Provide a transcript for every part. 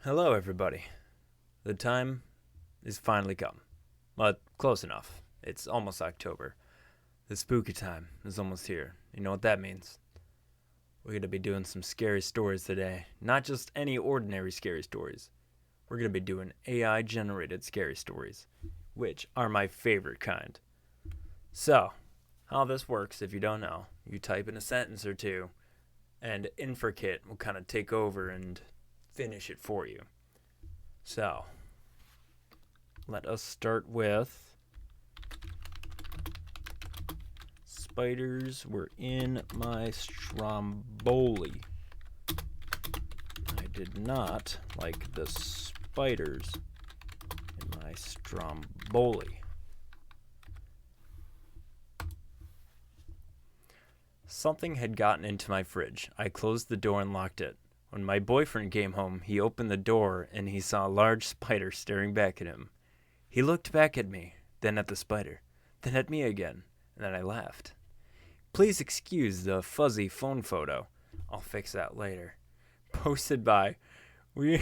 Hello, everybody. The time is finally come. Well, close enough. It's almost October. The spooky time is almost here. You know what that means? We're going to be doing some scary stories today. Not just any ordinary scary stories. We're going to be doing AI generated scary stories, which are my favorite kind. So, how this works, if you don't know, you type in a sentence or two, and Infrkit will kind of take over and finish it for you. So, let us start with spiders were in my stromboli. I did not like the spiders in my stromboli. Something had gotten into my fridge. I closed the door and locked it. When my boyfriend came home, he opened the door and he saw a large spider staring back at him. He looked back at me, then at the spider, then at me again, and then I laughed. Please excuse the fuzzy phone photo. I'll fix that later. Posted by, we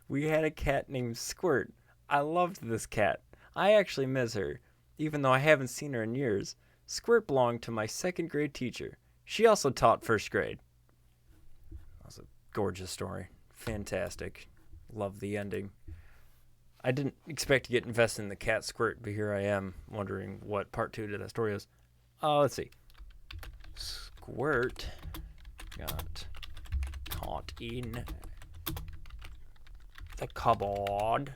we had a cat named Squirt. I loved this cat. I actually miss her, even though I haven't seen her in years. Squirt belonged to my second grade teacher. She also taught first grade. That was a gorgeous story. Fantastic. Love the ending. I didn't expect to get invested in the cat Squirt, but here I am wondering what part 2 to that story is. Let's see. Squirt got caught in the cupboard.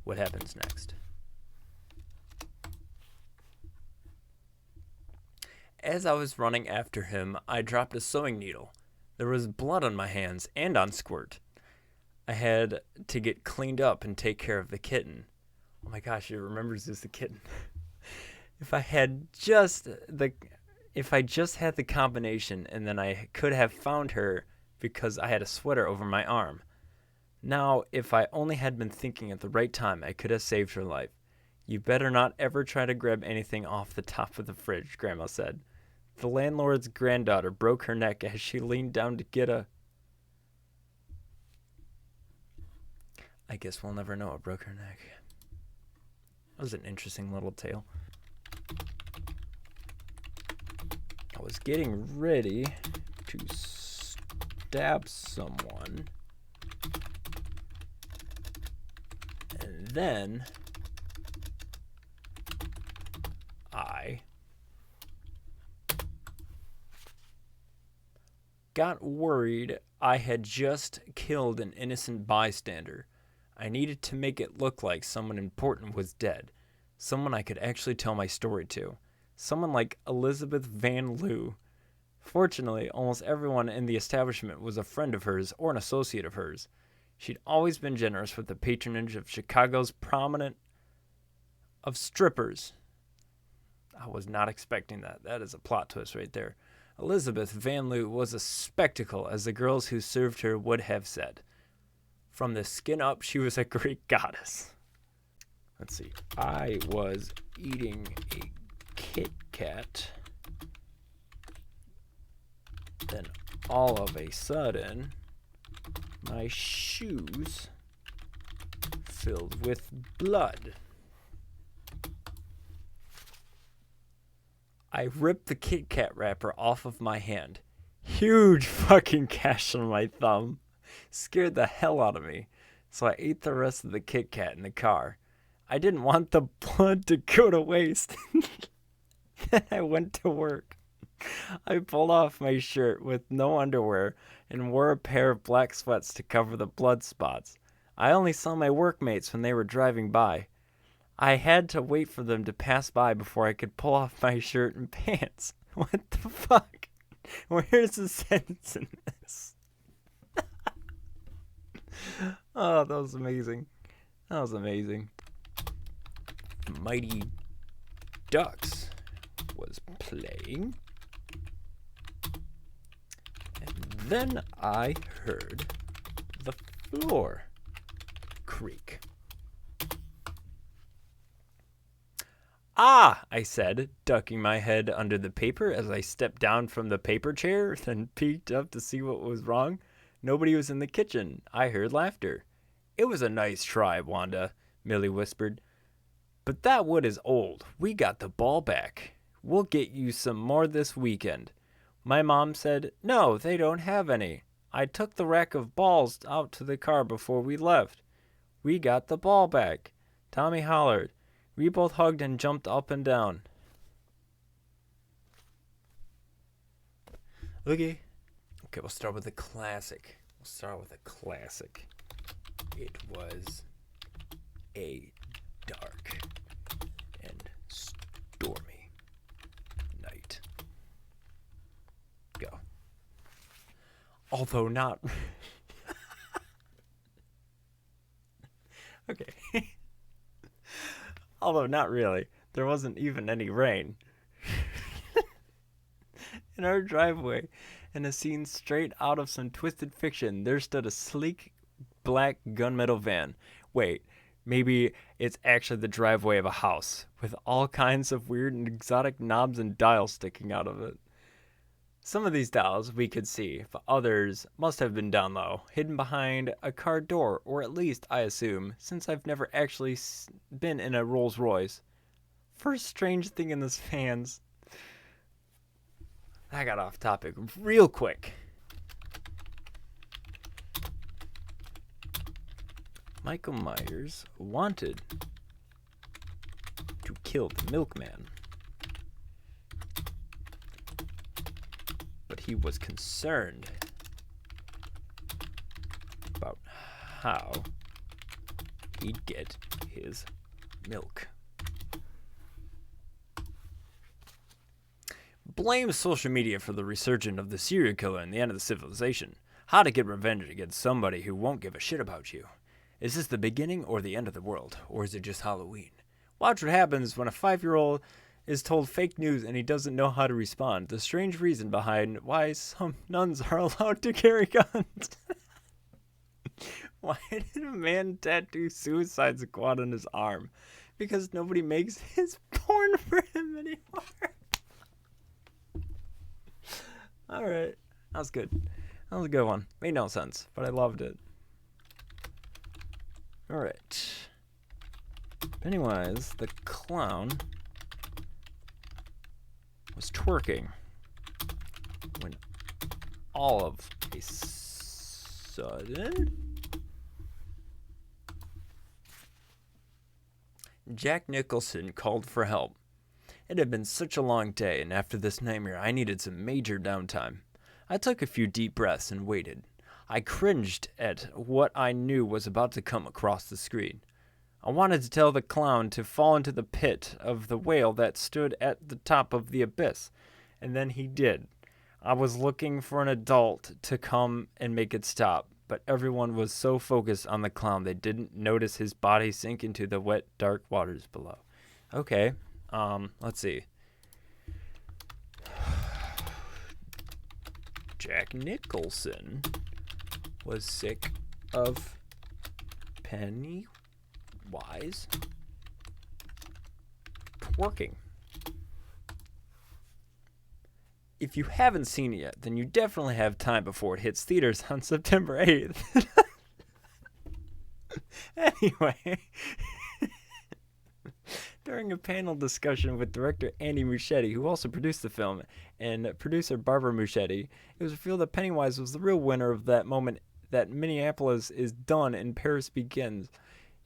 What happens next? As I was running after him, I dropped a sewing needle. There was blood on my hands and on Squirt. I had to get cleaned up and take care of the kitten. Oh my gosh, it remembers this, the kitten. If I just had the combination, and then I could have found her because I had a sweater over my arm. Now, if I only had been thinking at the right time, I could have saved her life. You better not ever try to grab anything off the top of the fridge, Grandma said. The landlord's granddaughter broke her neck as she leaned down to get a... I guess we'll never know what broke her neck. That was an interesting little tale. I was getting ready to stab someone. And then I got worried I had just killed an innocent bystander. I needed to make it look like someone important was dead. Someone I could actually tell my story to. Someone like Elizabeth Van Loo. Fortunately, almost everyone in the establishment was a friend of hers or an associate of hers. She'd always been generous with the patronage of Chicago's prominent of strippers. I was not expecting that. That is a plot twist right there. Elizabeth Van Loo was a spectacle, as the girls who served her would have said. From the skin up, she was a Greek goddess. Let's see. I was eating a Kit Kat. Then all of a sudden, my shoes filled with blood. I ripped the Kit Kat wrapper off of my hand. Huge fucking gash on my thumb. Scared the hell out of me. So I ate the rest of the Kit Kat in the car. I didn't want the blood to go to waste. Then I went to work. I pulled off my shirt with no underwear and wore a pair of black sweats to cover the blood spots. I only saw my workmates when they were driving by. I had to wait for them to pass by before I could pull off my shirt and pants. What the fuck? Where's the sense in this? Oh, that was amazing. That was amazing. Mighty Ducks was playing. And then I heard the floor creak. Ah, I said, ducking my head under the paper as I stepped down from the paper chair, then peeked up to see what was wrong. Nobody was in the kitchen. I heard laughter. It was a nice try, Wanda, Millie whispered. But that wood is old. We got the ball back. We'll get you some more this weekend. My mom said, no, they don't have any. I took the rack of balls out to the car before we left. We got the ball back. Tommy hollered. We both hugged and jumped up and down. Okay, we'll start with a classic. It was a dark and stormy night. Go. Although not... Okay. Although not really. There wasn't even any rain. In our driveway, in a scene straight out of some twisted fiction, there stood a sleek black gunmetal van. Wait, maybe it's actually the driveway of a house, with all kinds of weird and exotic knobs and dials sticking out of it. Some of these dials we could see, but others must have been down low, hidden behind a car door, or at least, I assume, since I've never actually been in a Rolls Royce. First strange thing in this van's... I got off topic real quick. Michael Myers wanted to kill the milkman, but he was concerned about how he'd get his milk. Blames social media for the resurgence of the serial killer and the end of the civilization. How to get revenge against somebody who won't give a shit about you. Is this the beginning or the end of the world? Or is it just Halloween? Watch what happens when a 5-year-old is told fake news and he doesn't know how to respond. The strange reason behind why some nuns are allowed to carry guns. Why did a man tattoo Suicide Squad on his arm? Because nobody makes his porn for him anymore. Alright, that was good. That was a good one. Made no sense, but I loved it. Alright. Pennywise, the clown, was twerking when all of a sudden Jack Nicholson called for help. It had been such a long day, and after this nightmare, I needed some major downtime. I took a few deep breaths and waited. I cringed at what I knew was about to come across the screen. I wanted to tell the clown to fall into the pit of the whale that stood at the top of the abyss, and then he did. I was looking for an adult to come and make it stop, but everyone was so focused on the clown they didn't notice his body sink into the wet, dark waters below. Okay. Let's see. Jack Nicholson was sick of Pennywise twerking. If you haven't seen it yet, then you definitely have time before it hits theaters on September 8th. Anyway... During a panel discussion with director Andy Muschietti, who also produced the film, and producer Barbara Muschietti, it was revealed that Pennywise was the real winner of that moment that Minneapolis is done and Paris begins.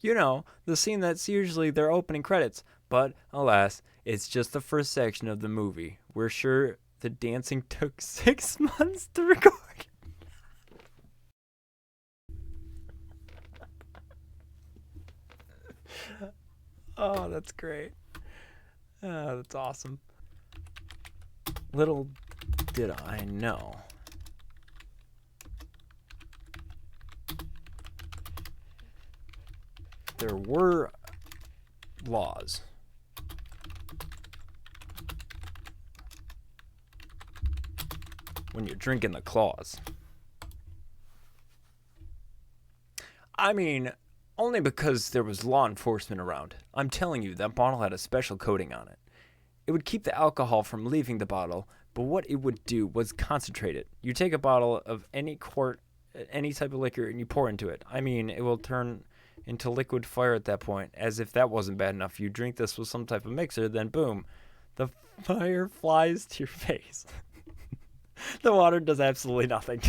You know, the scene that's usually their opening credits. But, alas, it's just the first section of the movie. We're sure the dancing took 6 months to record. Oh, that's great. That's awesome. Little did I know. There were laws when you're drinking the claws. I mean... only because there was law enforcement around. I'm telling you, that bottle had a special coating on it. It would keep the alcohol from leaving the bottle, but what it would do was concentrate it. You take a bottle of any quart any type of liquor and you pour into it. I mean, it will turn into liquid fire at that point. As if that wasn't bad enough. You drink this with some type of mixer, then boom, the fire flies to your face. The water does absolutely nothing.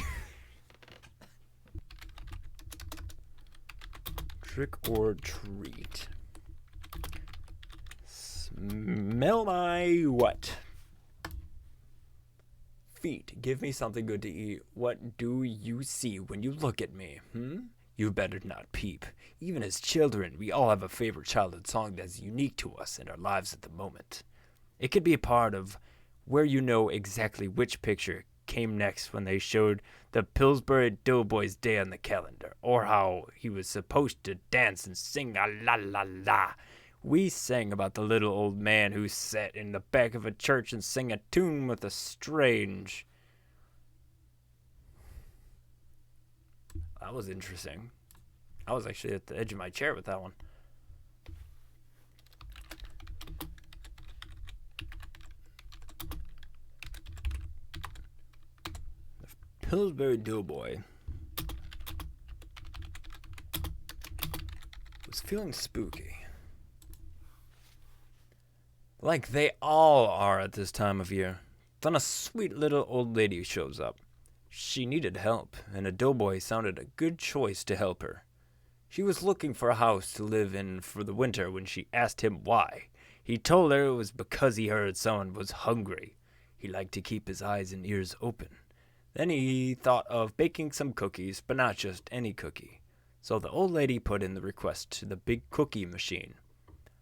Trick or treat. Smell my what? Feet. Give me something good to eat. What do you see when you look at me? You better not peep. Even as children, we all have a favorite childhood song that's unique to us in our lives at the moment. It could be a part of where you know exactly which picture came next when they showed the Pillsbury Doughboys Day on the calendar, or how he was supposed to dance and sing a la la la. We sang about the little old man who sat in the back of a church and sang a tune with a strange... That was interesting. I was actually at the edge of my chair with that one. Pillsbury Doughboy was feeling spooky. Like they all are at this time of year. Then a sweet little old lady shows up. She needed help, and a doughboy sounded a good choice to help her. She was looking for a house to live in for the winter when she asked him why. He told her it was because he heard someone was hungry. He liked to keep his eyes and ears open. Then he thought of baking some cookies, but not just any cookie. So the old lady put in the request to the big cookie machine.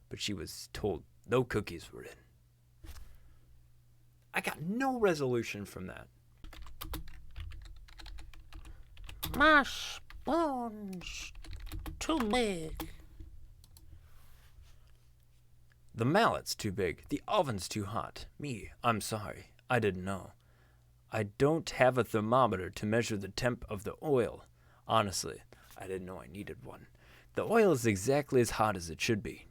But she was told no cookies were in. I got no resolution from that. My spoon's too big. The mallet's too big. The oven's too hot. Me, I'm sorry. I didn't know. I don't have a thermometer to measure the temp of the oil. Honestly, I didn't know I needed one. The oil is exactly as hot as it should be.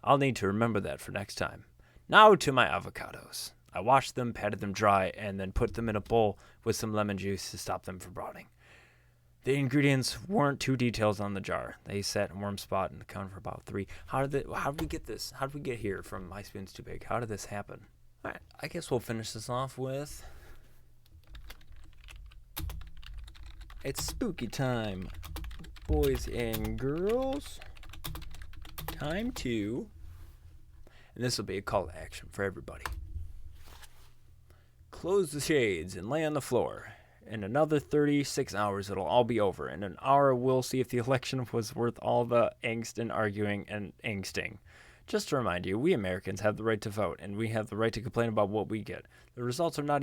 I'll need to remember that for next time. Now to my avocados. I washed them, patted them dry, and then put them in a bowl with some lemon juice to stop them from rotting. The ingredients weren't too detailed on the jar. They sat in a warm spot in the counter for about 3. How did we get this? How did we get here from My Spoon's Too Big? How did this happen? All right, I guess we'll finish this off with... It's spooky time, boys and girls. Time to... And this will be a call to action for everybody. Close the shades and lay on the floor. In another 36 hours, it'll all be over. In an hour, we'll see if the election was worth all the angst and arguing and angsting. Just to remind you, we Americans have the right to vote, and we have the right to complain about what we get. The results are not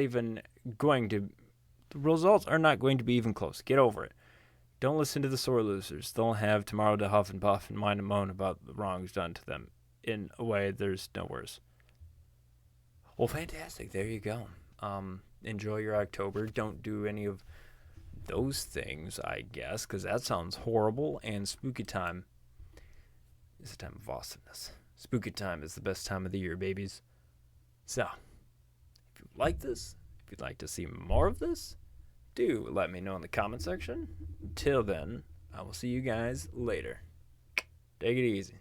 going to be even close. Get over it. Don't listen to the sore losers. They'll have tomorrow to huff and puff and whine and moan about the wrongs done to them. In a way, there's no worse. Well, fantastic. There you go. Enjoy your October. Don't do any of those things, I guess, because that sounds horrible. And spooky time is a time of awesomeness. Spooky time is the best time of the year, babies. So, if you like this, if you'd like to see more of this, do let me know in the comment section. Until then, I will see you guys later. Take it easy.